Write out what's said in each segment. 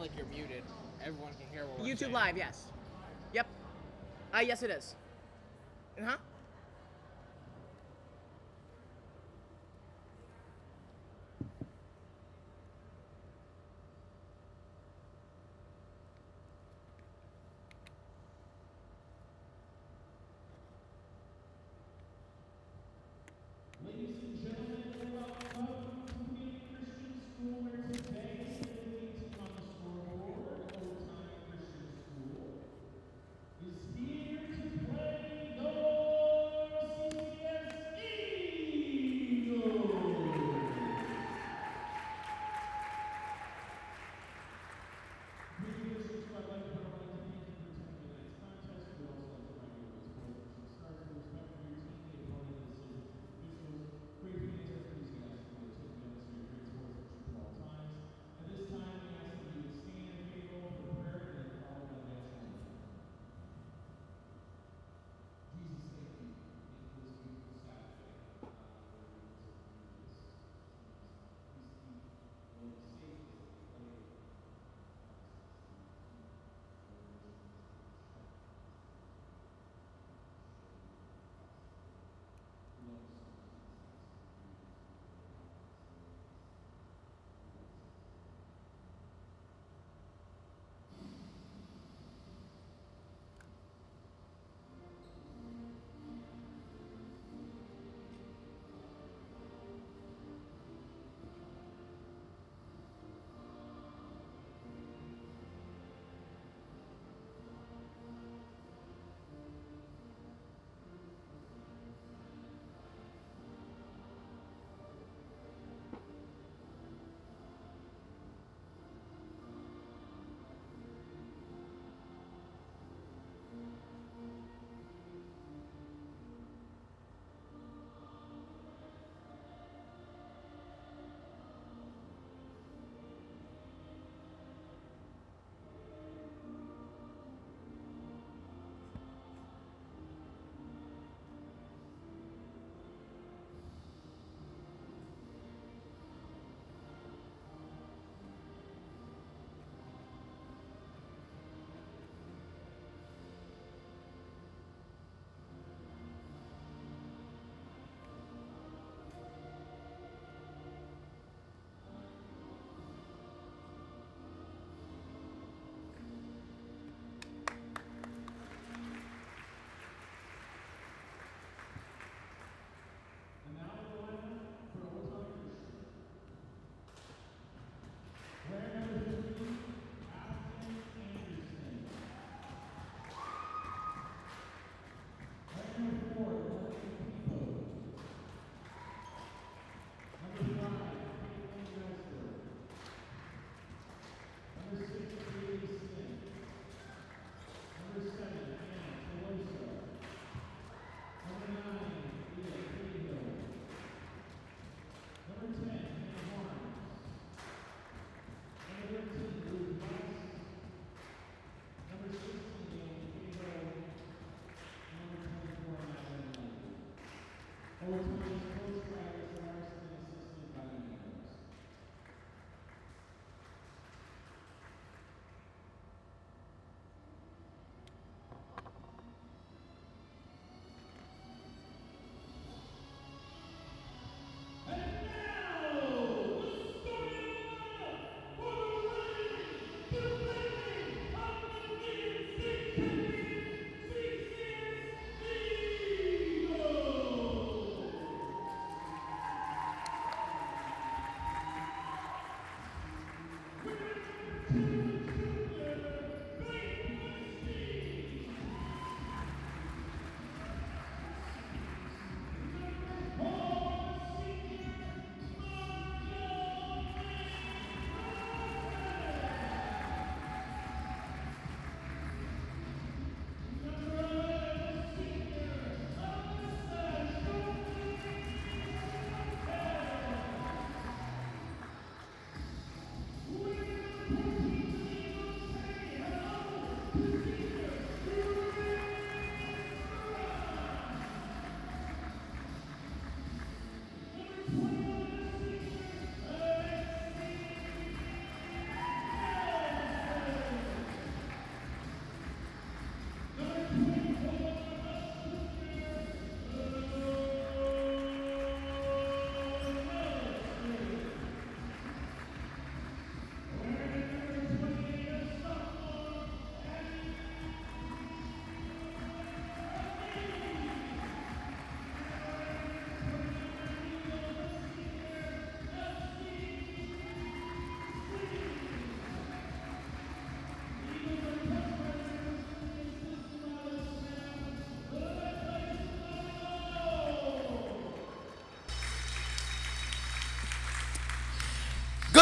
like you're muted. Everyone can hear what we're YouTube saying. Live, yes. Yep. Yes, it is. Uh-huh. Ladies and gentlemen, welcome to Community Christian School, where today the leading team on the scoreboard, Owatnonna Christian School, is here to play your CCS Eagles. Community Christian School, I'd like to thank you for attending tonight's contest. We'd also like to remind you of the sports Christian stars for respect for your team, the opponent, the decisions of officials. Great fans are enthusiastic for the team demonstrating great sportsmanship at all times. At this time, we ask that you would stand in faithful for prayer and then followed by the national anthem. Jesus, thank you. Thank you for this beautiful Saturday. Where we get to do this. Please keep Lord safe as they play. And now the lineup for Owatnonna Christian. Player number 3, Ashton Anderson. Player number 4, Morgan Pico. Number 5, Caitlin Westbrook. Number 6, Bailey Smith. Number 7, Anna Tolosa. Number 9, Leah Cahill. Number 10, Hannah Barnes. Number 13, Ruth Weiss. Number 16, Naomi Cahill. Number 24, Madeline Knight. Owatnonna's coach, Travis Larson, assisted by the members. And now, the starting lineup for the reigning, defending, undefeated state champions, CCS Eagles.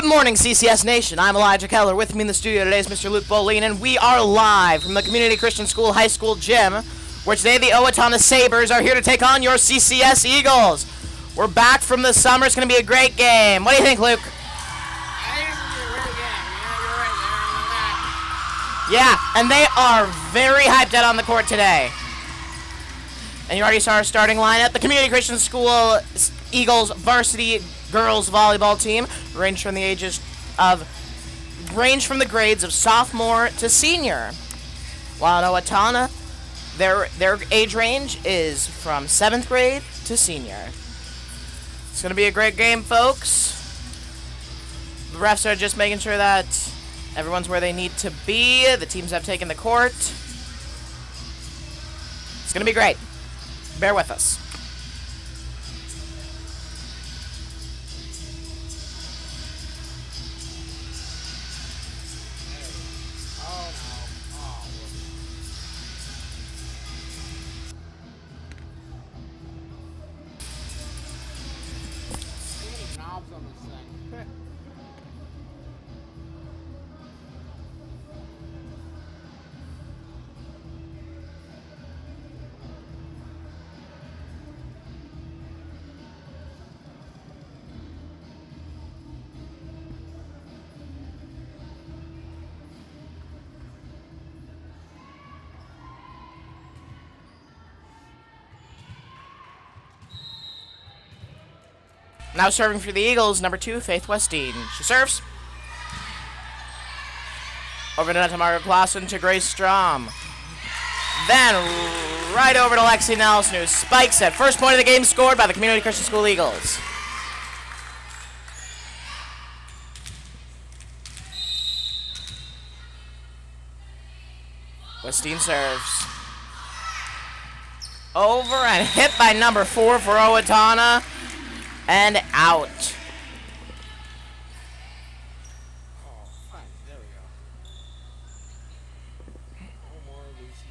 Good morning, CCS Nation. I'm Elijah Keller. With me in the studio today is Mr. Luke Bolin, and we are live from the Community Christian School High School Gym, where today the Owatnonna Sabers are here to take on your CCS Eagles. We're back from the summer. It's going to be a great game. What do you think, Luke? I think it's going to be a really game. You're right there. Yeah, and they are very hyped out on the court today. And you already saw our starting lineup. The Community Christian School Eagles Varsity girls volleyball team range from the grades of sophomore to senior. While in Owatnonna, their age range is from 7th grade to senior. It's going to be a great game, folks. The refs are just making sure that everyone's where they need to be. The teams have taken the court. It's going to be great. Bear with us. Knobs on this thing. Now serving for the Eagles, number 2, Faith Westine. She serves. Over to Tamara Clausen to Grace Strom. Then right over to Lexi Nelson, who spikes it. First point of the game scored by the Community Christian School Eagles. Westine serves. Over and hit by number 4 for Owatnonna. And out. Oh, fine. There we go. No more Lucy.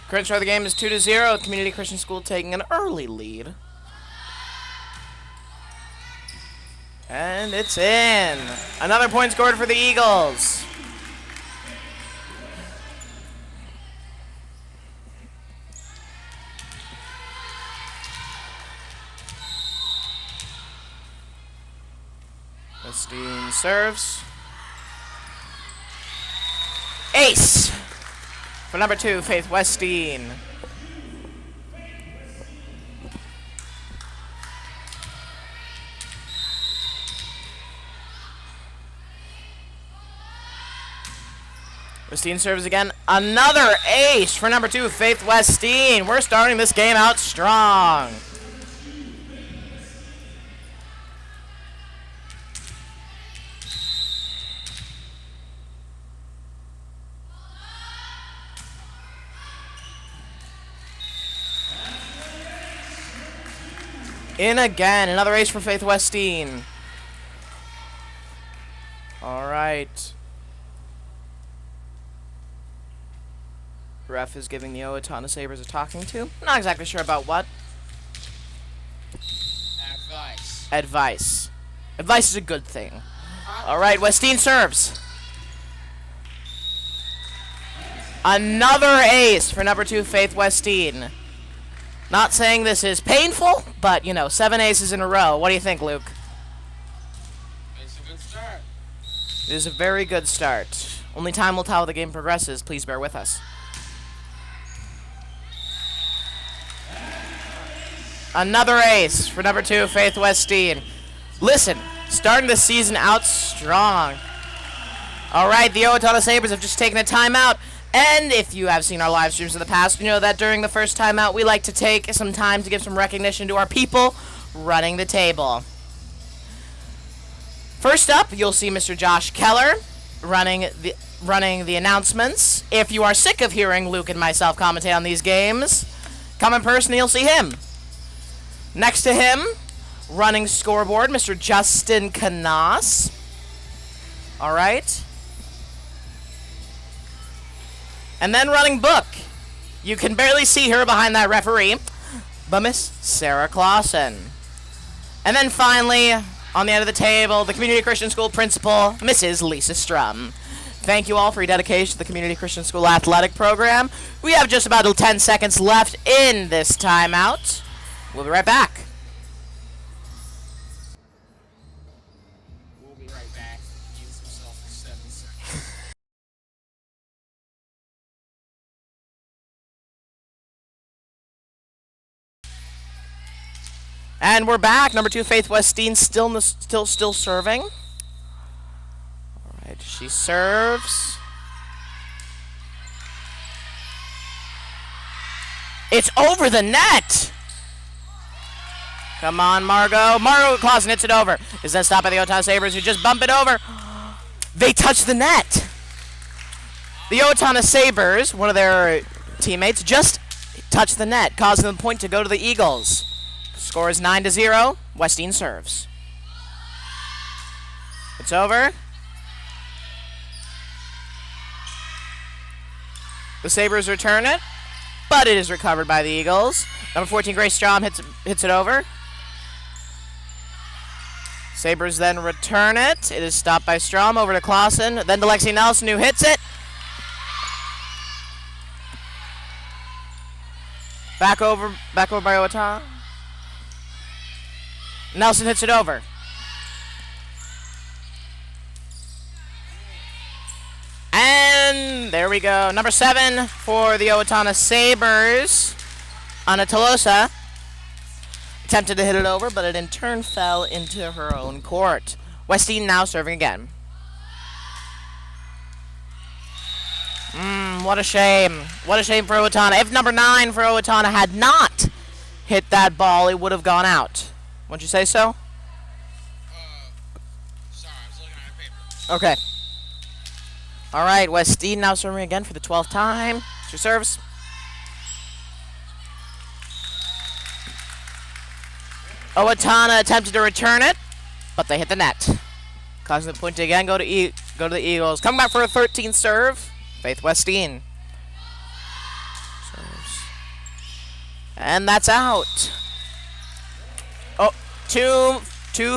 Current score of the game is 2-0. Community Christian School taking an early lead. And it's in. Another point scored for the Eagles. Westine serves. Ace for number 2, Faith Westine. Westine serves again. Another ace for number 2, Faith Westine. We're starting this game out strong. In again. Another ace for Faith Westine. All right. Ref is giving the Owatnonna Sabers a talking to. Not exactly sure about what. Advice. Advice. Advice is a good thing. All right, Westine serves. Another ace for number 2, Faith Westine. Not saying this is painful, but, you know, 7 aces in a row. What do you think, Luke? It's a good start. It is a very good start. Only time will tell how the game progresses. Please bear with us. Another ace for number 2, Faith Westine. Listen, starting the season out strong. All right, the Owatnonna Sabers have just taken a timeout. And if you have seen our live streams in the past, you know that during the first timeout, we like to take some time to give some recognition to our people running the table. First up, you'll see Mr. Josh Keller running the announcements. If you are sick of hearing Luke and myself commentate on these games, come in person and you'll see him. Next to him, running scoreboard, Mr. Justin Canas. All right. And then running book. You can barely see her behind that referee, but Miss Sarah Clausen. And then finally, On the end of the table, the Community Christian School principal, Mrs. Lisa Strum. Thank you all for your dedication to the Community Christian School athletic program. We have just about 10 seconds left in this timeout. We'll be right back. We'll be right back. Use himself for 7 seconds. And we're back. Number 2, Faith Westeen, still serving. All right, she serves. It's over the net. Come on, Margot. Margot Clausen hits it over. Is then stopped by the Owatonna Sabers, who just bump it over. They touch the net. The Owatonna Sabers, one of their teammates, just touched the net, causing the point to go to the Eagles. Score is 9-0. Westeen serves. It's over. The Sabers return it, but it is recovered by the Eagles. Number 14, Grace Strom hits it over. Sabers then return it. It is stopped by Strom, over to Clausen, then to Lexi Nelson, who hits it. Back over by Owatonna. Nelson hits it over. And there we go. Number 7 for the Owatonna Sabers. Anna Tolosa attempted to hit it over, but it in turn fell into her own court. Westeen now serving again. What a shame. What a shame for Owatonna. If number 9 for Owatonna had not hit that ball, it would have gone out. Wouldn't you say so? Sorry, I was looking at my paper. Okay. All right, Westeen now serving again for the 12th time. She serves. Owatonna attempted to return it, but they hit the net, causing the point to again go to the Eagles. Coming back for a 13th serve, Faith Westeen. Serves. And that's out. Oh, too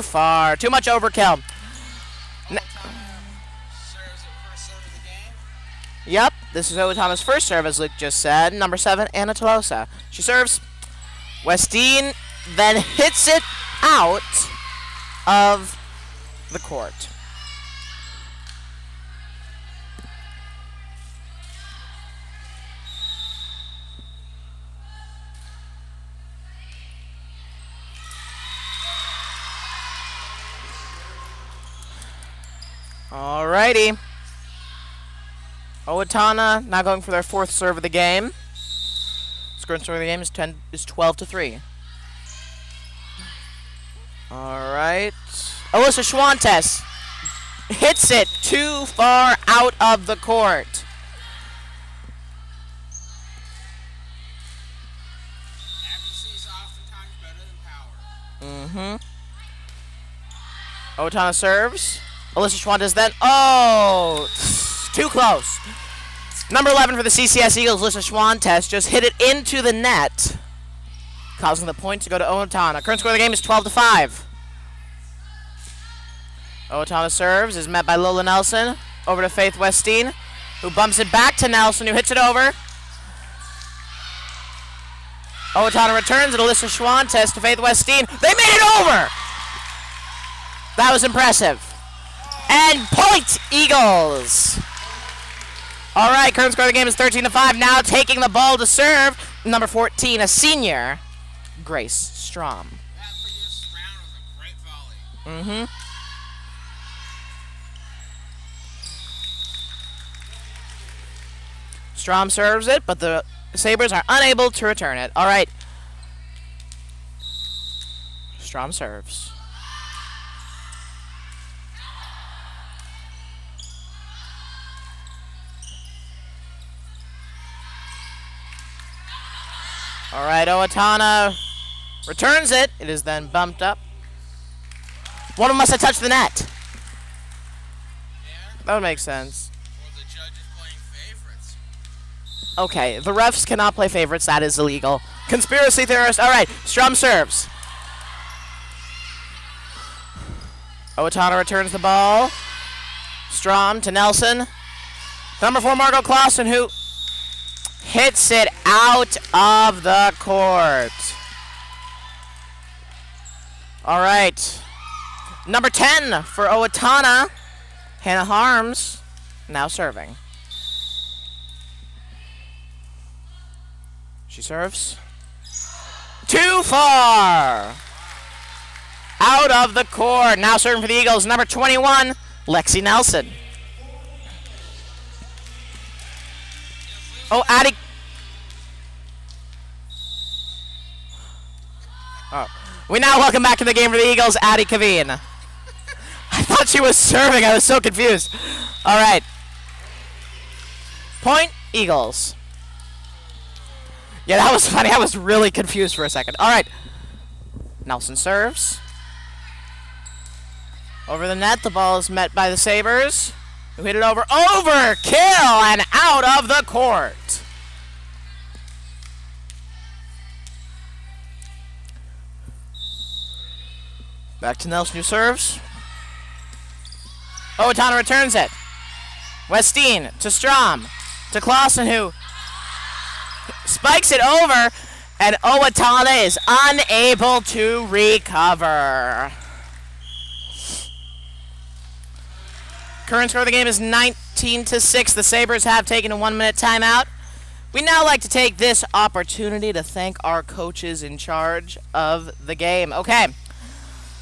far. Too much overkill. Serves it first serve of the game. Yep, this is Owatonna's first serve, as Luke just said. Number 7, Anna Tolosa. She serves. Westeen then hits it out of the court. Alrighty. Owatonna now going for their 4th serve of the game. Score of the game is 12-3. All right. Alyssa Schwantes hits it too far out of the court. Accuracy is oftentimes better than power. Owatonna serves. Alyssa Schwantes then. Oh, too close. Number 11 for the CCS Eagles, Alyssa Schwantes, just hit it into the net, causing the point to go to Owatonna. Current score of the game is 12-5. Owatonna serves, is met by Lola Nelson. Over to Faith Westeen, who bumps it back to Nelson, who hits it over. Owatonna returns it. Alyssa Schwantes to Faith Westeen. They made it over! That was impressive. And point, Eagles! All right, current score of the game is 13-5. Now taking the ball to serve, number 14, a senior, Grace Strom. That previous round was a great volley. Strom serves it, but the Sabers are unable to return it. All right. Strom serves. All right, Owatonna returns it. It is then bumped up. One of them must have touched the net. Yeah? That would make sense. Or the judge is playing favorites. Okay, the refs cannot play favorites. That is illegal. Conspiracy theorist. All right, Strom serves. Owatnonna returns the ball. Strom to Nelson. Number 4, Margot Clausen, who hits it out of the court. All right. Number 10 for Owatnonna, Hannah Harms, now serving. She serves. Too far. Out of the court. Now serving for the Eagles, number 21, Lexi Nelson. Oh, Addie. Oh. We now welcome back to the game for the Eagles, Addie Kaveen. I thought she was serving. I was so confused. All right. Point, Eagles. Yeah, that was funny. I was really confused for a second. All right. Nelson serves. Over the net, the ball is met by the Sabers, who hit it over. Overkill and out of the court. Back to Nelson, who serves. Owatnonna returns it. Westeen to Strom. To Clausen, who spikes it over. And Owatnonna is unable to recover. Current score of the game is 19-6. The Sabers have taken a 1-minute timeout. We'd now like to take this opportunity to thank our coaches in charge of the game. Okay.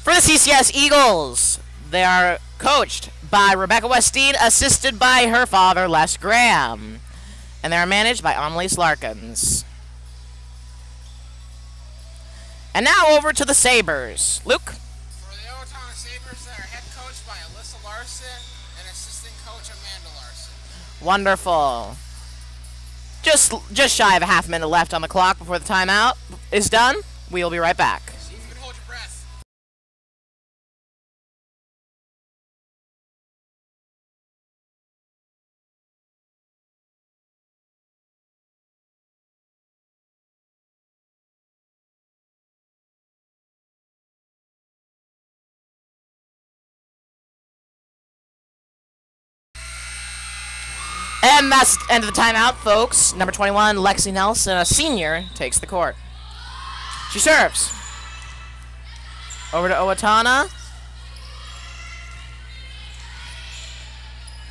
For the CCS Eagles, they are coached by Rebecca Westeen, assisted by her father, Les Graham. And they are managed by Annalise Larkins. And now over to the Sabers. Luke? For the Owatnonna Sabers, they are head coached by Alyssa Larson and assistant coach Amanda Larson. Wonderful. Just shy of a half minute left on the clock before the timeout is done. We'll be right back. See if you can hold your breath. And that's the end of the timeout, folks. Number 21, Lexi Nelson, a senior, takes the court. She serves. Over to Owatnonna.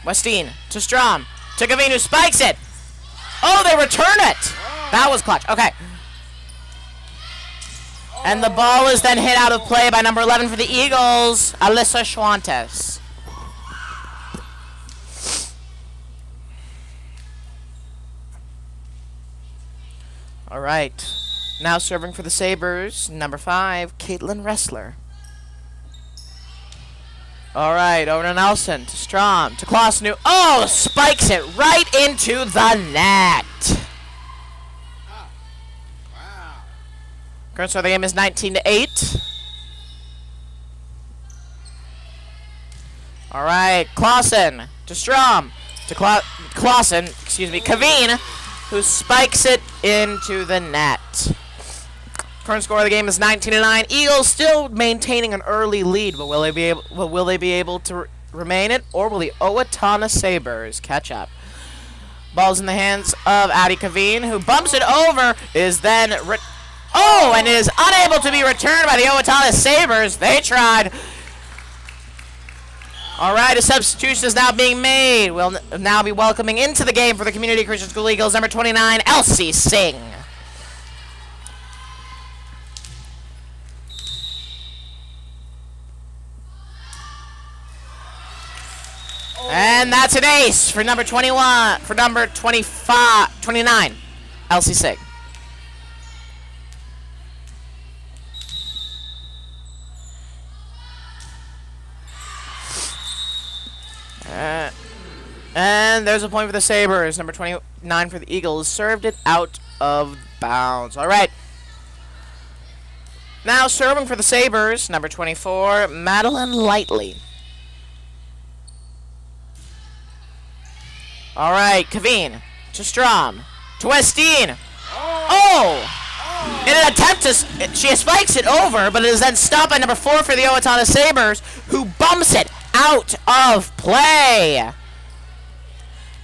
Westeen to Strom. To Gavin, who spikes it. Oh, they return it. That was clutch. Okay. And the ball is then hit out of play by number 11 for the Eagles, Alyssa Schwantes. All right. Now serving for the Sabers, number 5, Caitlin Ressler. All right, over to Nelson, to Strom, to Clausen. Oh, spikes it right into the net. Wow. Current score of the game is 19-8. All right, Clausen to Strom, to Clausen, Kaveen, who spikes it into the net. Current score of the game is 19-9. Eagles still maintaining an early lead, but will they be able to remain it, or will the Owatnonna Sabers catch up? Ball's in the hands of Addie Kaveen, who bumps it over, is then and is unable to be returned by the Owatnonna Sabers. They tried. All right, a substitution is now being made. We'll now be welcoming into the game for the Community Christian School Eagles, number 29, Elsie Singh. And that's an ace for number 21, for number 29, Elsie Singh. And there's a point for the Sabers. Number 29 for the Eagles served it out of bounds. All right. Now serving for the Sabers, number 24, Madeline Lightly. All right, Kaveen to Strom to Westeen. Oh! In an attempt to, she spikes it over, but it is then stopped by number 4 for the Owatnonna Sabers, who bumps it out of play.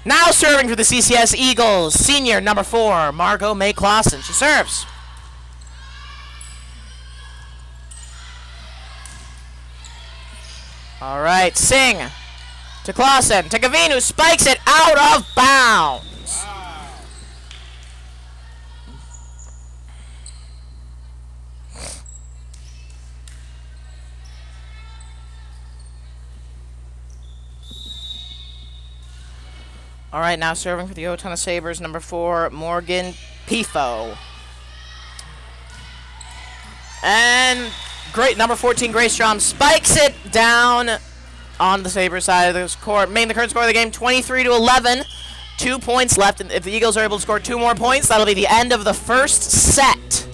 Now serving for the CCS Eagles, senior number 4, Margot May Clausen. She serves. All right, Singh to Clausen, to Gavin, who spikes it out of bounds. All right, now serving for the Owatnonna Sabers, number 4, Morgan Pifo. And great, number 14, Grace Strom spikes it down on the Sabres side of this court. Making the current score of the game 23-11. 2 points left, and if the Eagles are able to score 2 more points, that'll be the end of the first set.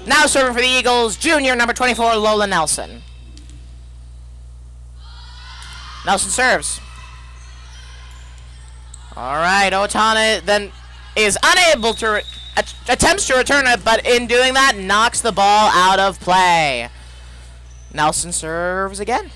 Now serving for the Eagles, junior number 24, Lola Nelson. Nelson serves. All right, Owatnonna then is unable to attempts to return it, but in doing that, knocks the ball out of play. Nelson serves again.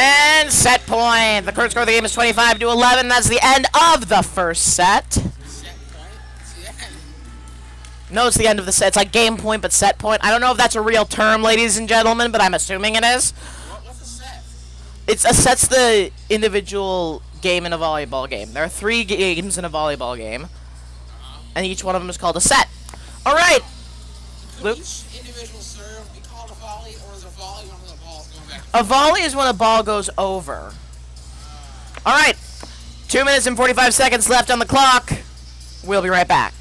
And set point. The current score of the game is 25-11. That's the end of the first set. Set point? It's the end. No, it's the end of the set. It's like game point, but set point. I don't know if that's a real term, ladies and gentlemen, but I'm assuming it is. What's a set? Set's the individual game in a volleyball game. There are 3 games in a volleyball game, and each one of them is called a set. All right, Luke. Each individual serve be called a volley, or is a volley when the ball's going back? A volley is when a ball goes over. All right, 2 minutes and 45 seconds left on the clock. We'll be right back.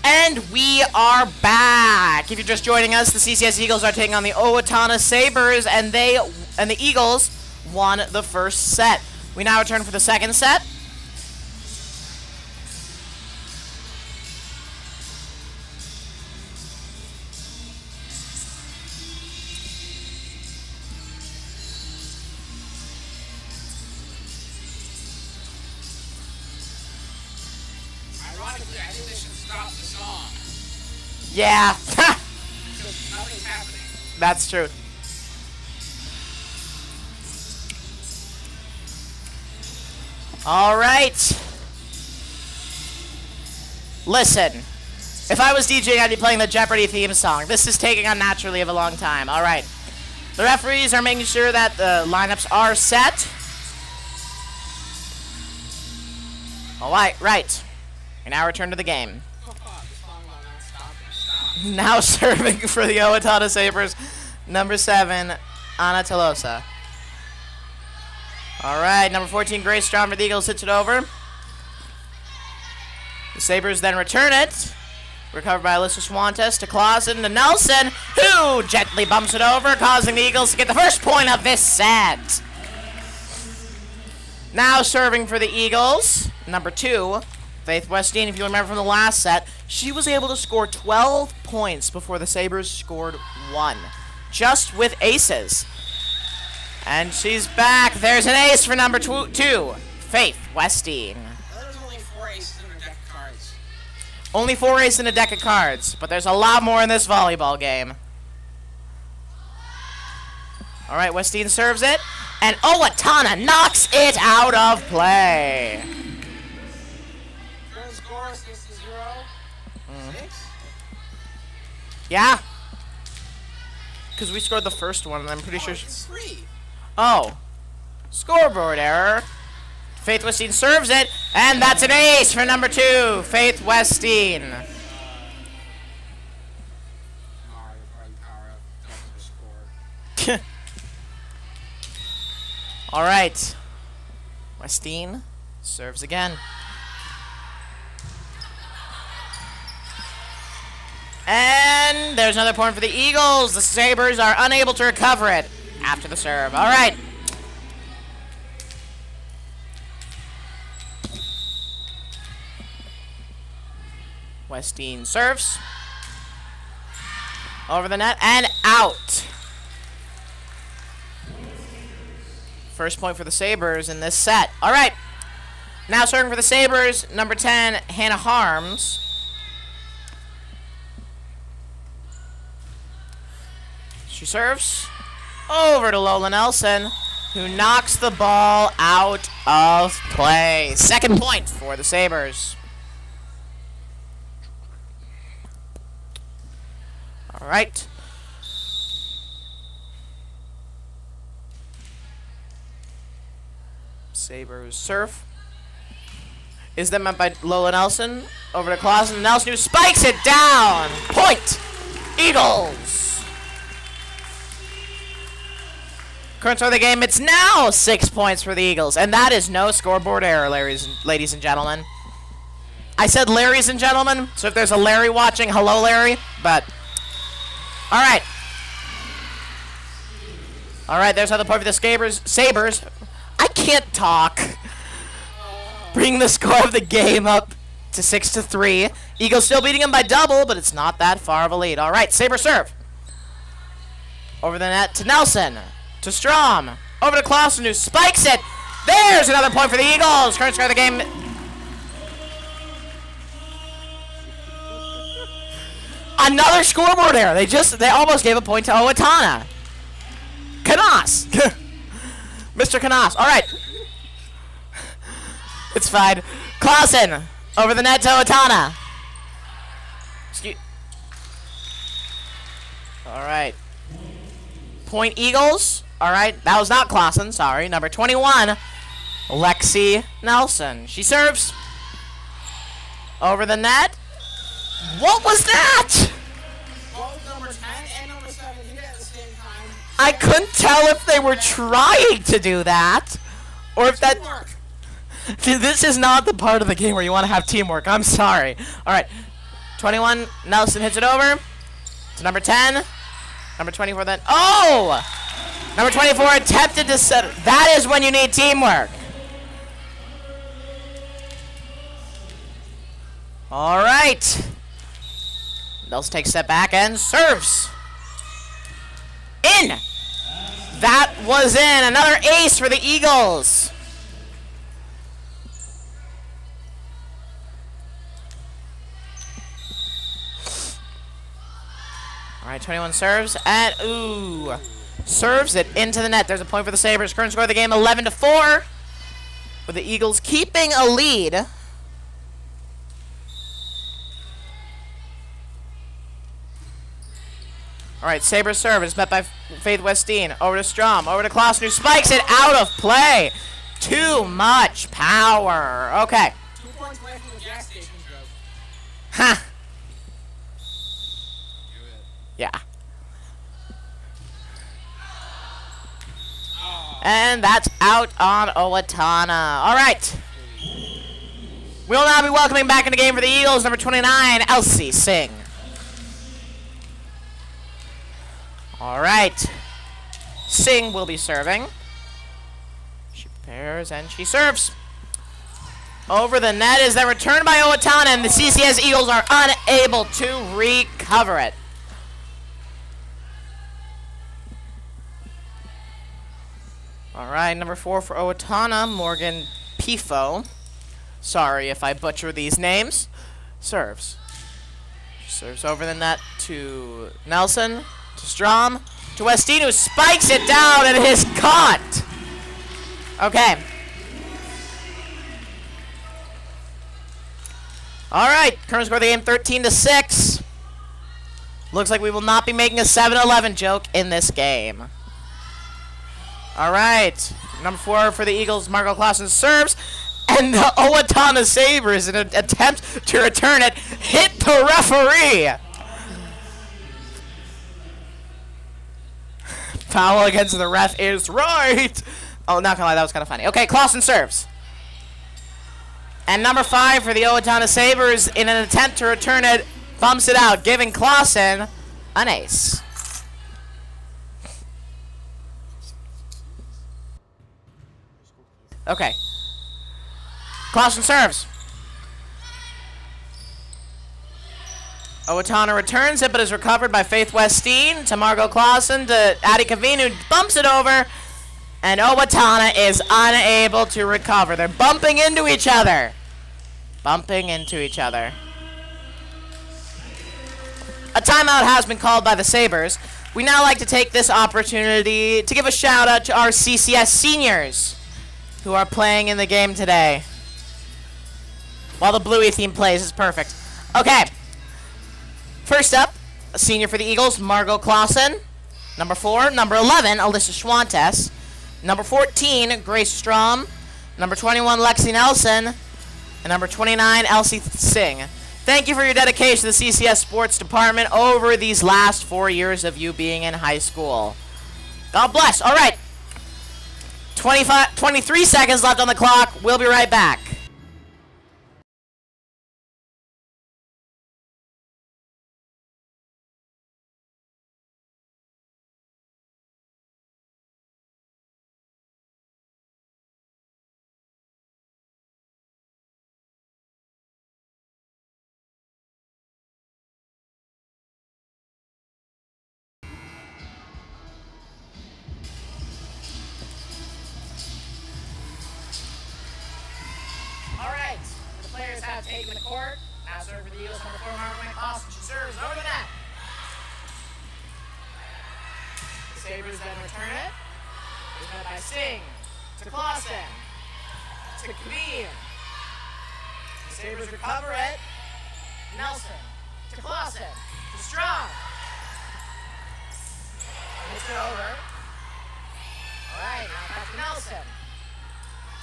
And we are back. If you're just joining us, the CCS Eagles are taking on the Owatnonna Sabers, and the Eagles won the first set. We now return for the second set. Ironically, I think they should stop the song. Yeah. Because nothing's happening. That's true. All right. Listen, if I was DJing, I'd be playing the Jeopardy theme song. This is taking unnaturally of a long time. All right. The referees are making sure that the lineups are set. All right. We now return to the game. Now serving for the Owatnonna Sabers, number 7, Anna Tolosa. All right, number 14, Grace Strong for the Eagles hits it over. The Sabers then return it. Recovered by Alyssa Swantes to Clausen to Nelson, who gently bumps it over, causing the Eagles to get the first point of this set. Now serving for the Eagles, number 2, Faith Westeen. If you remember from the last set, she was able to score 12 points before the Sabers scored 1, just with aces. And she's back. There's an ace for number 2, Faith Westeen. There's only 4 aces in a deck of cards. Only 4 aces in a deck of cards, but there's a lot more in this volleyball game. All right, Westeen serves it, and Owatnonna knocks it out of play. Current score is 6-0. 6? Yeah. Because we scored the first one, and I'm pretty sure... It's 3. Oh. Scoreboard error. Faith Westeen serves it, and that's an ace for number 2, Faith Westeen. All right. Westeen serves again. And there's another point for the Eagles. The Sabers are unable to recover it after the serve. All right. Westeen serves. Over the net and out. First point for the Sabers in this set. All right. Now serving for the Sabers, number 10, Hannah Harms. She serves over to Lola Nelson, who knocks the ball out of play. Second point for the Sabers. All right. Sabers serve. Is that meant by Lola Nelson? Over to Clausen. Nelson, who spikes it down. Point. Eagles. Current score of the game, it's now 6 points for the Eagles. And that is no scoreboard error, ladies and gentlemen. I said ladies and gentlemen, so if there's a Larry watching, hello, Larry. But, all right. All right, there's another point for the Sabers. I can't talk. Bring the score of the game up to 6-3. Eagles still beating them by double, but it's not that far of a lead. All right, Saber serve. Over the net to Nelson. To Strom. Over to Clausen, who spikes it. There's another point for the Eagles. Current score of the game. Another scoreboard error. They almost gave a point to Owatnonna. Canas. Mr. Canas. All right. It's fine. Clausen. Over the net to Owatnonna. All right. Point Eagles. All right. That was not Clausen. Sorry. Number 21, Lexi Nelson. She serves. Over the net. What was that? Both number 10 and number 7 hit at the same time. I couldn't tell if they were trying to do that, or if that... Teamwork. This is not the part of the game where you want to have teamwork. I'm sorry. All right. 21, Nelson hits it over to number 10. Number 24 then. Oh! Number 24 attempted to set. That is when you need teamwork. All right. Nelson takes a step back and serves. In! That was in. Another ace for the Eagles. All right, 21 serves, and ooh, serves it into the net. There's a point for the Sabers. Current score of the game, 11-4, with the Eagles keeping a lead. All right, Sabers serve is met by Faith Westine. Over to Strom, over to Clausen, who spikes it out of play. Too much power. Okay. 2 points away from the gas station joke. Ha. Yeah. And that's out on Owatnonna. All right. We will now be welcoming back in the game for the Eagles, number 29, Elsie Singh. All right. Singh will be serving. She prepares and she serves. Over the net is then returned by Owatnonna, and the CCS Eagles are unable to recover it. All right, number 4 for Owatnonna, Morgan Pifo. Sorry if I butcher these names. Serves. She serves over the net to Nelson, to Strom, to Westine, who spikes it down, and it is caught. Okay. All right, current score of the game, 13-6. Looks like we will not be making a 7-11 joke in this game. All right, number 4 for the Eagles, Margot Clausen serves, and the Owatnonna Sabers, in an attempt to return it, hit the referee. Foul against the ref is right. Oh, not gonna lie, that was kind of funny. Okay, Clausen serves. And number 5 for the Owatnonna Sabers, in an attempt to return it, bumps it out, giving Clausen an ace. Okay. Clausen serves. Owatnonna returns it, but is recovered by Faith Westine to Margot Clausen to Addie Kaveen, who bumps it over, and Owatnonna is unable to recover. They're bumping into each other. Bumping into each other. A timeout has been called by the Sabers. We now like to take this opportunity to give a shout out to our CCS seniors who are playing in the game today. While the Bluey theme plays, it's perfect. Okay. First up, a senior for the Eagles, Margot Clausen. Number 4, number 11, Alyssa Schwantes. Number 14, Grace Strom. Number 21, Lexi Nelson. And number 29, Elsie Singh. Thank you for your dedication to the CCS Sports Department over these last 4 years of you being in high school. God bless. All right. 23 seconds left on the clock. We'll be right back. Have taken the court. Now serve for the Eagles, number 4, Margot Clausen. She serves over the net. The Sabers then return it. It's met by Singh to Clausen to Kaveen. The Sabers recover it. Nelson to Clausen to Strong. Hits it over. All right, now back to Nelson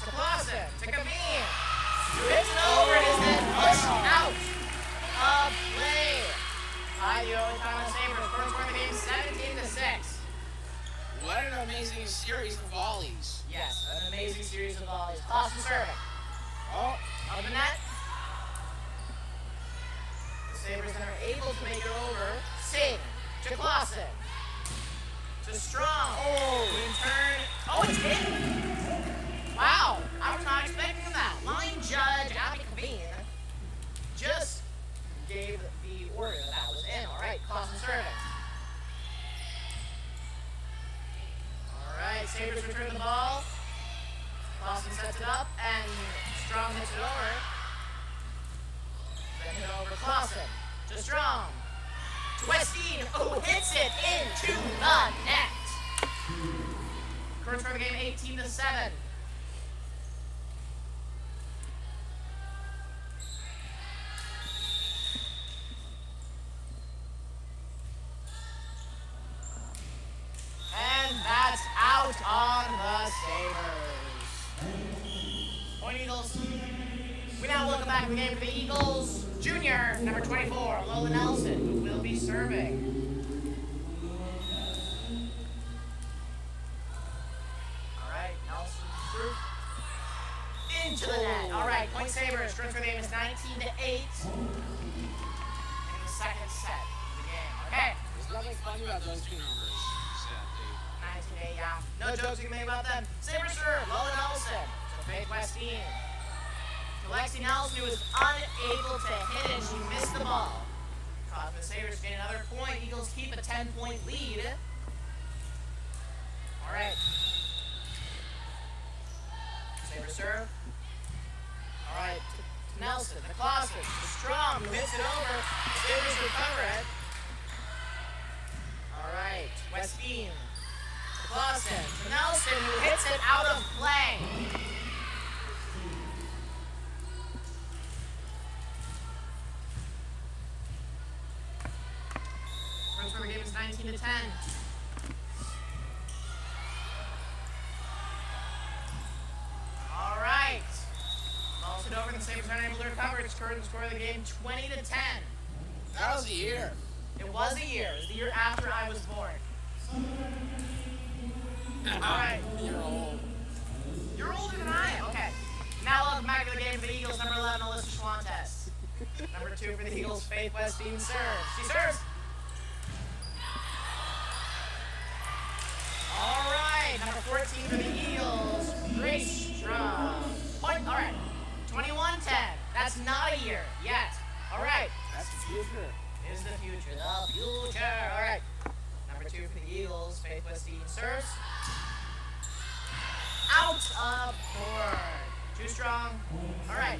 to Clausen to Kaveen. Hits it over and is then pushed out of play by the Owatnonna Sabers. First score of the game, 17-6. What an amazing series of volleys. Yes, an amazing series of volleys. Clausen serving. Oh, over the net. The Sabers then are able to make it over. Sing to Clausen. To Strong. Oh, in turn. Oh, it's in. Wow, I was not expecting that. Line judge Abby Kaveen just gave the order that was in. All right, Clausen serving. All right, Sabers return the ball. Clausen sets it up, and Strong hits it over. Then hit over Clausen. To Strong. To Westeen, who hits it into the net. Current score of the game 18-7. And that's out on the Sabers. Point Eagles. We now welcome back to the game for the Eagles. Junior, number 24, Lola Nelson, who will be serving. All right, Nelson through. Into the net. All right, point Sabers. Current score of the game is 19-8. In the second set of the game. Okay. There's nothing funny about those two numbers. 19-8, yeah. No jokes you can make about them. Sabers serve, Lola Nelson. To Faith Westeen. To Lexi Nelson, who was unable to hit it. She missed the ball. Causing the Sabers to gain another point. Eagles keep a 10-point lead. All right. Sabers serve. All right. To Nelson, to Clausen, to Strong, who hits it over. The Sabers recover it. All right. Westeen. Clausen to Nelson, who hits it out of play. First score of the game is 19-10. All right. Ball's hit over, and the Sabres are unable to recover. It's current score of the game 20-10. That was a year. It was a year. It was the year after I was born. All right. You're old. You're older than I am. Okay. Now welcome back to the game for the Eagles. Number 11, Alyssa Schwantes. Number 2 for the Eagles, Faith Westeen serves. She serves. All right. Number 14 for the Eagles, Grace Strong. Point. All right. 21-10. That's not a year yet. All right. That's the future. Is the future. The future. All right. Number 2 for the Eagles, Faith Westeen serves. Out of board. Too strong. All right.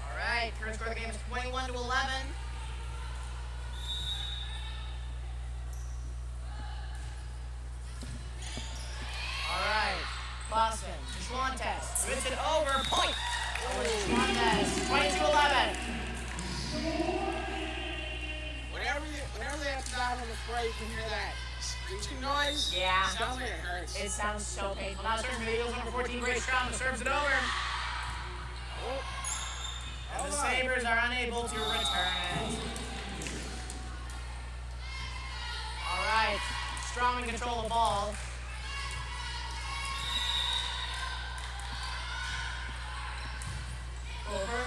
All right. Current score of the game is 21-11. All right. Boston. Schwantes. Hits it over. Point. Schwantes. 22-11. Whenever they have to dive on the spray, you can hear that screeching noise. Yeah. Sounds like it hurts. It sounds so painful. Now serving for the Eagles, number 14, Grace Strong, serves it over. And the Sabres are unable to return it. All right. Strong in control of the ball. Over.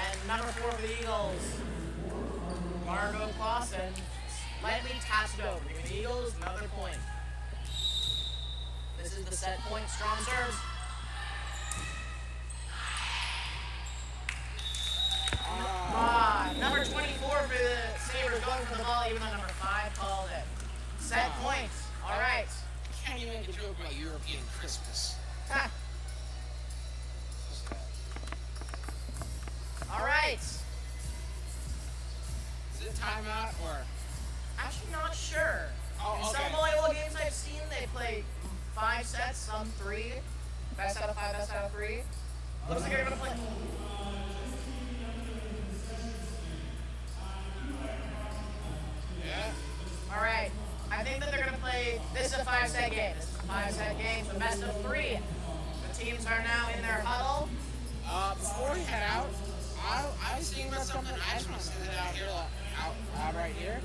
And number 4 for the Eagles, Margot Clausen, lightly taps it over. Giving the Eagles another point. This is the set point. Strong serves. Number 24 for the Sabres going for the ball, even though number 5 called it. Set point. All right. Can't even make a joke about European Christmas. Ha. All right. Is it timeout or? Actually, not sure. Oh, In okay. some volleyball games I've seen, they play 5 sets, some 3. Best out of 5, best out of 3. Looks like they're going to play. Yeah. All right. I think that they're going to play. This is a 5-set game. This is a 5-set game, so best of 3. The teams are now in their huddle. Before we head out, I was thinking about something. I just want to say that out here, out right here.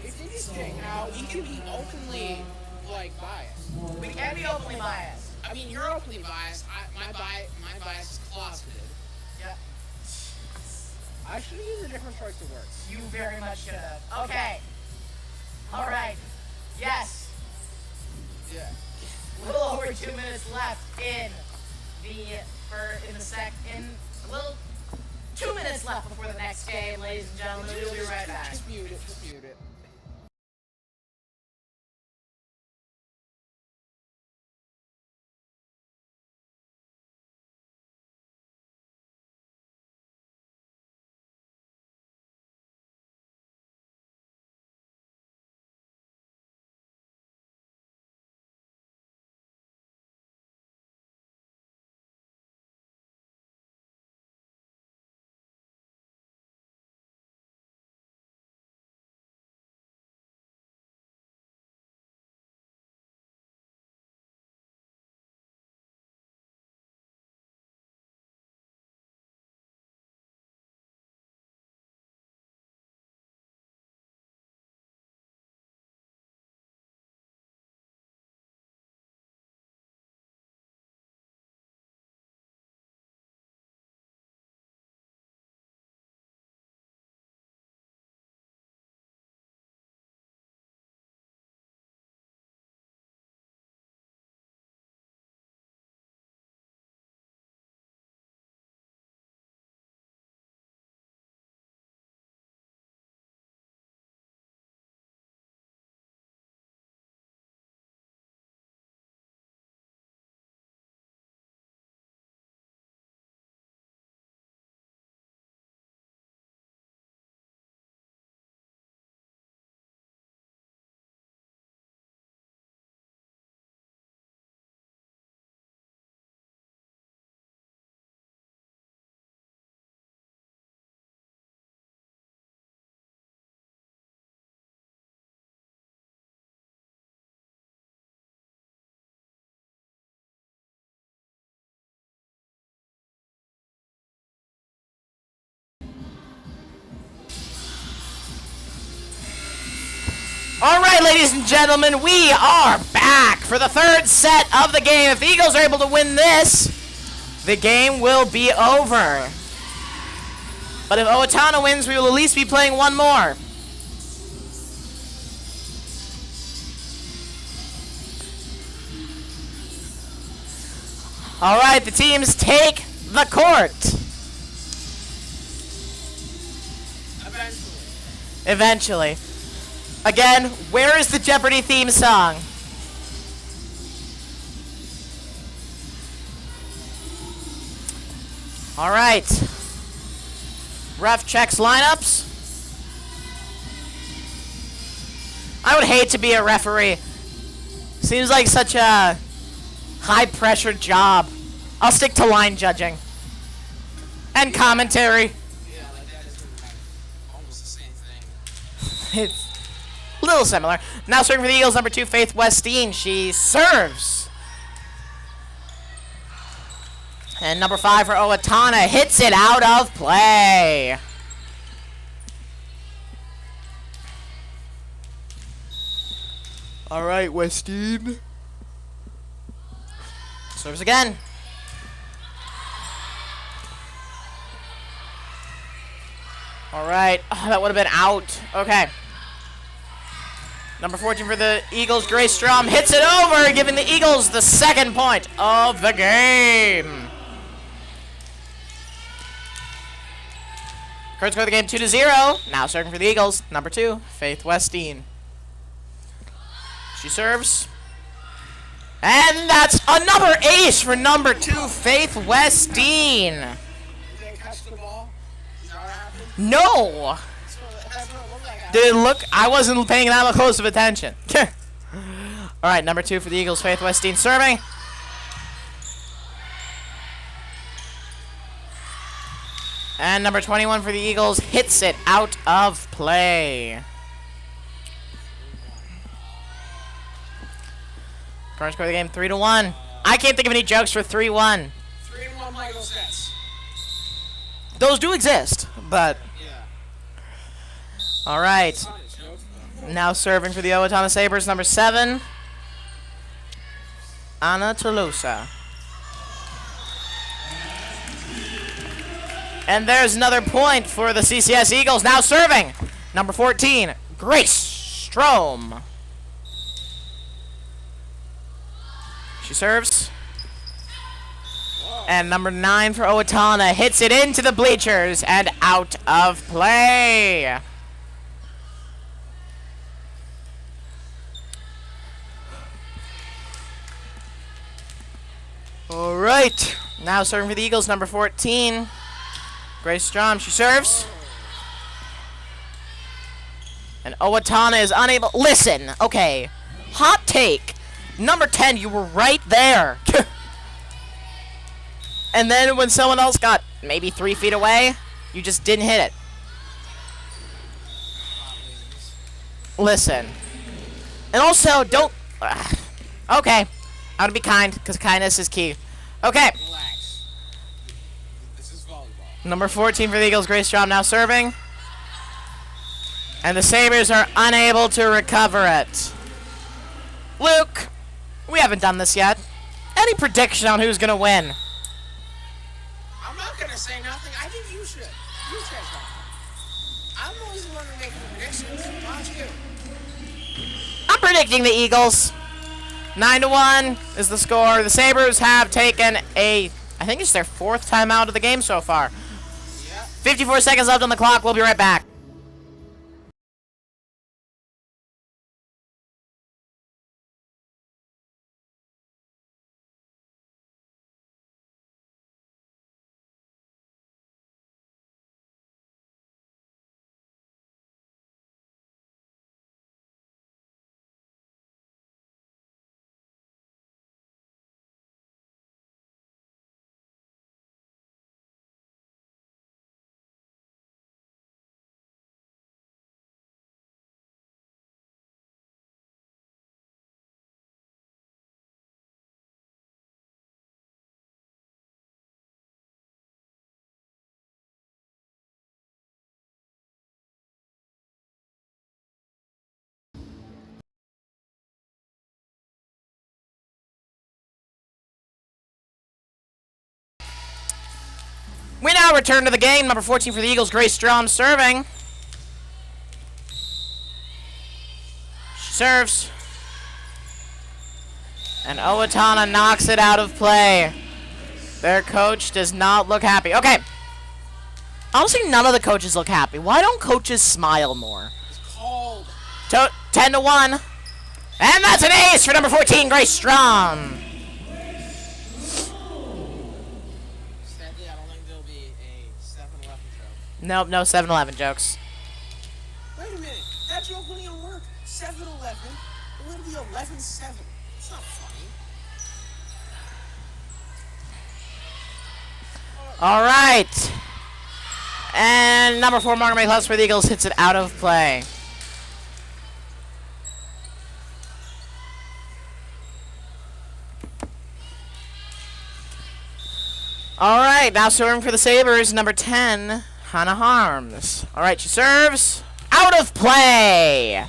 It's interesting how we can be openly biased. We can be openly biased. I mean, you're openly biased. My bias is closeted. Yeah. I should have used a different choice of words. You very much should have. Okay. All right. Yes. Yeah. A little over 2 minutes left in a little 2 minutes left before the next game, ladies and gentlemen. We'll be right back. Just mute it. Just mute it. All right, ladies and gentlemen, we are back for the third set of the game. If the Eagles are able to win this, the game will be over. But if Owatnonna wins, we will at least be playing one more. All right, the teams take the court. Eventually. Again, where is the Jeopardy theme song? All right. Ref checks lineups. I would hate to be a referee. Seems like such a high-pressure job. I'll stick to line judging. And commentary. Yeah, like that is almost the same thing. It's a little similar. Now serving for the Eagles, number 2, Faith Westeen. She serves. And number 5 for Owatnonna hits it out of play. All right, Westeen. Serves again. All right. Oh, that would have been out. Okay. Number 14 for the Eagles, Grace Strom hits it over, giving the Eagles the second point of the game. Current score of the game 2-0. Now serving for the Eagles, number 2, Faith Westeen. She serves. And that's another ace for number 2, Faith Westeen. Did they catch the ball? Is that what happened? No. That's what it looked like. Did it look? I wasn't paying that close of attention. All right, number 2 for the Eagles, Faith Westeen serving. And number 21 for the Eagles hits it out of play. Current score of the game 3-1. I can't think of any jokes for 3-1. 3-1 Michael sets. Those do exist, but Yeah. all right. Now serving for the Owatnonna Sabers, number 7. Anna Toulouse. And there's another point for the CCS Eagles. Now serving, number 14, Grace Strom. She serves. And number 9 for Owatnonna hits it into the bleachers and out of play. All right. Now serving for the Eagles, number 14, Grace Strom. She serves. And Owatnonna is unable. Listen, okay. Hot take. Number 10, you were right there. And then when someone else got maybe 3 feet away, you just didn't hit it. Listen. And also, don't... okay. I'm going to be kind, because kindness is key. Okay. Relax. This is volleyball. Number 14 for the Eagles, Grace Strom now serving. And the Sabers are unable to recover it. Luke, we haven't done this yet. Any prediction on who's going to win? I'm not going to say nothing. I think you should. You say something. I'm always the one who makes the predictions. Why don't you? I'm predicting the Eagles. 9-1 is the score. The Sabers have taken I think it's their 4th time out of the game so far. Yeah. 54 seconds left on the clock. We'll be right back. We now return to the game. Number 14 for the Eagles, Grace Strom serving. She serves. And Owatnonna knocks it out of play. Their coach does not look happy. Okay. Honestly, none of the coaches look happy. Why don't coaches smile more? It's cold. 10-1. And that's an ace for number 14, Grace Strom. Sadly, I don't think there'll be a 7-Eleven joke. Nope, no 7-Eleven jokes. Wait a minute. That joke wouldn't even work. 7-Eleven. It would be 11-7. It's not funny. All right. And number 4, Margaret McClellan for the Eagles hits it out of play. All right, now serving for the Sabers, number 10, Hannah Harms. All right, she serves. Out of play.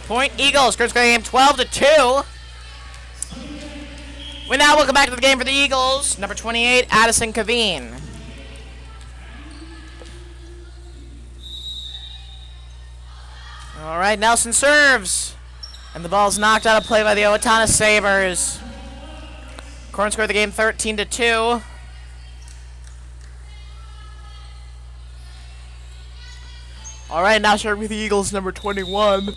Point Eagles. Current score game 12-2. We now welcome back to the game for the Eagles. Number 28, Addison Caveen. All right, Nelson serves. And the ball's knocked out of play by the Owatnonna Sabers. Current score of the game 13-2. All right, now serving with the Eagles, number 21,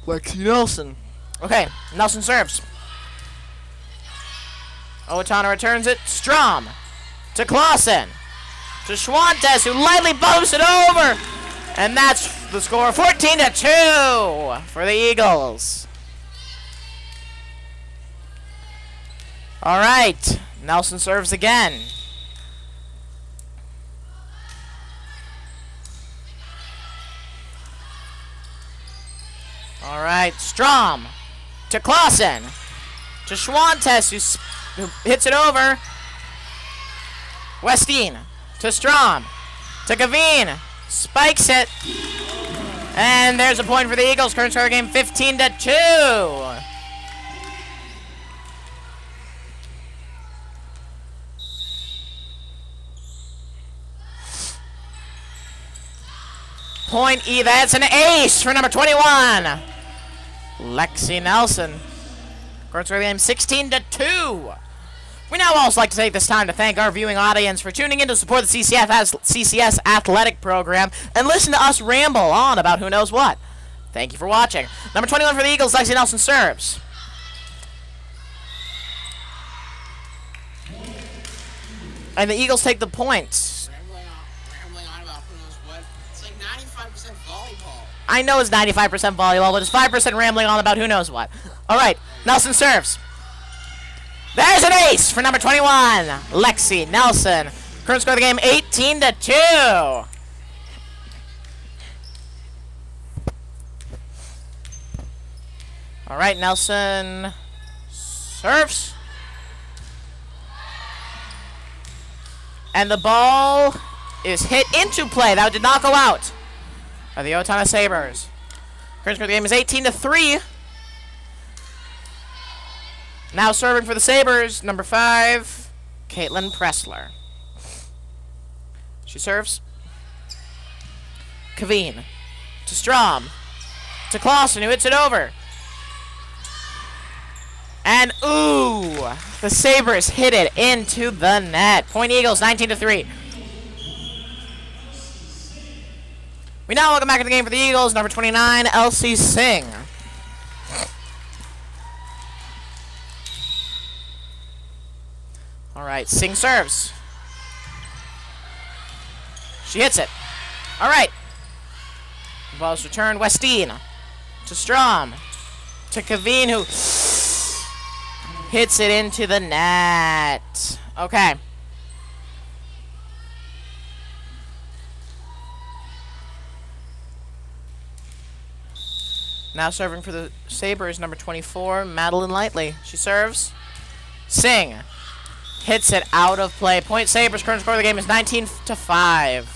Lexi Nelson. Okay, Nelson serves. Owatnonna returns it. Strom to Clausen. To Schwantes, who lightly bumps it over. And that's the score, 14-2 for the Eagles. All right, Nelson serves again. All right, Strom to Clausen. To Schwantes, who hits it over. Westeen to Strom. To Caveen. Spikes it. And there's a point for the Eagles. Current score game 15-2. point. That's an ace for number 21. Lexi Nelson. Current score of the game 16-2. We now also like to take this time to thank our viewing audience for tuning in to support the CCS athletic program and listen to us ramble on about who knows what. Thank you for watching. Number 21 for the Eagles, Lexi Nelson serves. And the Eagles take the points. Rambling on about who knows what. It's like 95% volleyball. I know it's 95% volleyball, but it's 5% rambling on about who knows what. All right, Nelson serves. There's an ace for number 21, Lexi Nelson. Current score of the game 18-2. All right, Nelson serves. And the ball is hit into play. That did not go out by the Owatnonna Sabers. Current score of the game is 18-3. Now serving for the Sabers, number 5, Caitlin Pressler. She serves. Kaveen to Strom to Clausen, who hits it over. And ooh, the Sabers hit it into the net. Point Eagles, 19-3. We now welcome back to the game for the Eagles, number 29, Elsie Singh. All right, Singh serves. She hits it. All right. The ball is returned. Westeen to Strom to Kaveen, who hits it into the net. Okay. Now serving for the Sabres, number 24, Madeline Lightly. She serves. Singh hits it out of play. Point Sabres. Current score of the game is 19-5.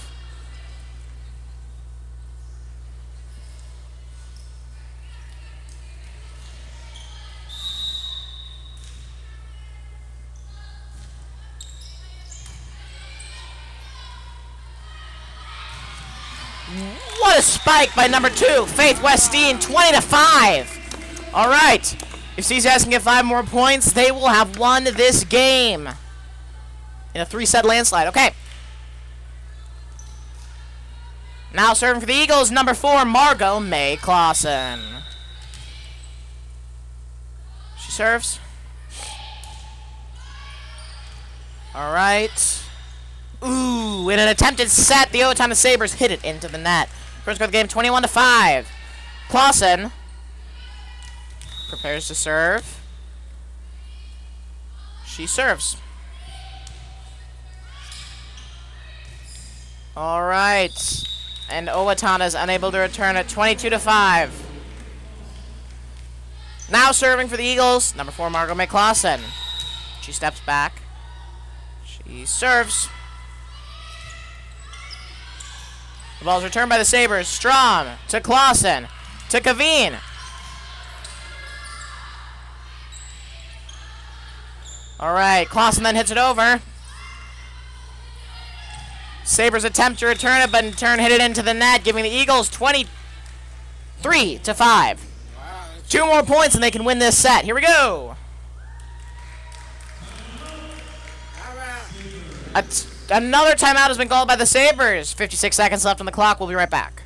What a spike by number 2, Faith Westeen, 20-5. All right. If CCS can get 5 more points, they will have won this game in a 3-set landslide. Okay. Now serving for the Eagles, number 4, Margot May Clausen. She serves. All right. Ooh, in an attempted set, the Owatnonna Sabers hit it into the net. First score of the game, 21-5. Clausen prepares to serve. She serves. All right. And Owatonna is unable to return at 22-5. Now serving for the Eagles, number 4, Margot May Clausen. She steps back. She serves. The ball is returned by the Sabres. Strom to Clausen to Kaveen. All right, Clausen then hits it over. Sabres attempt to return it, but in turn hit it into the net, giving the Eagles 23-5. Wow, 2 more points and they can win this set. Here we go. Another timeout has been called by the Sabres. 56 seconds left on the clock. We'll be right back.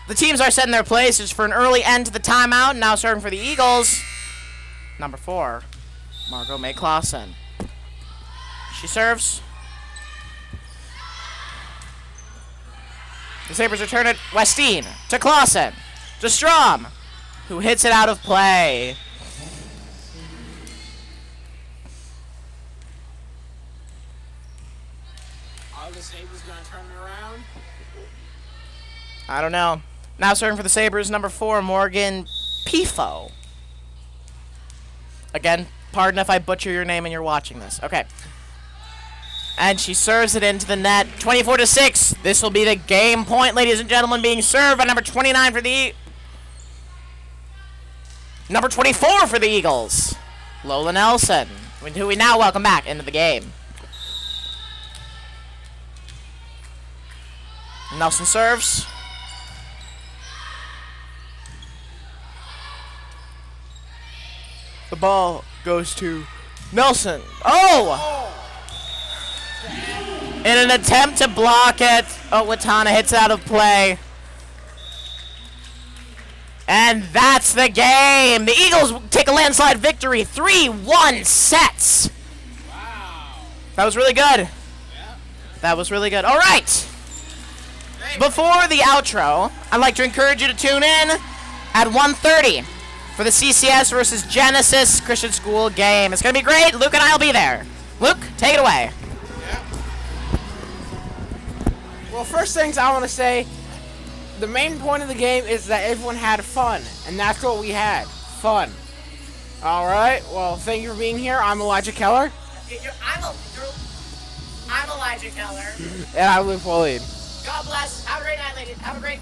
The teams are set in their places for an early end to the timeout. Now serving for the Eagles, number 4, Margot May Clausen. She serves. The Sabres return it. Westeen to Clausen. To Strom, who hits it out of play. Are the Sabres going to turn it around? I don't know. Now serving for the Sabres, number 4, Morgan Pifo. Again, pardon if I butcher your name and you're watching this. Okay. And she serves it into the net. 24-6. This will be the game point, ladies and gentlemen, being served by number 29 for the... Number 24 for the Eagles. Lola Nelson, who we now welcome back into the game. Nelson serves. The ball goes to Nelson. Oh! In an attempt to block it, Owatnonna hits out of play. And that's the game. The Eagles take a landslide victory, 3-1 sets. Wow. That was really good. Yeah. That was really good. All right. Before the outro, I'd like to encourage you to tune in at 1:30 for the CCS versus Genesis Christian School game. It's going to be great. Luke and I will be there. Luke, take it away. Yeah. Well, first things I want to say, the main point of the game is that everyone had fun, and that's what we had. Fun. All right. Well, thank you for being here. I'm Elijah Keller. I'm Elijah Keller. And I'm Luke Woolley. God bless. Have a great night, ladies. Have a great...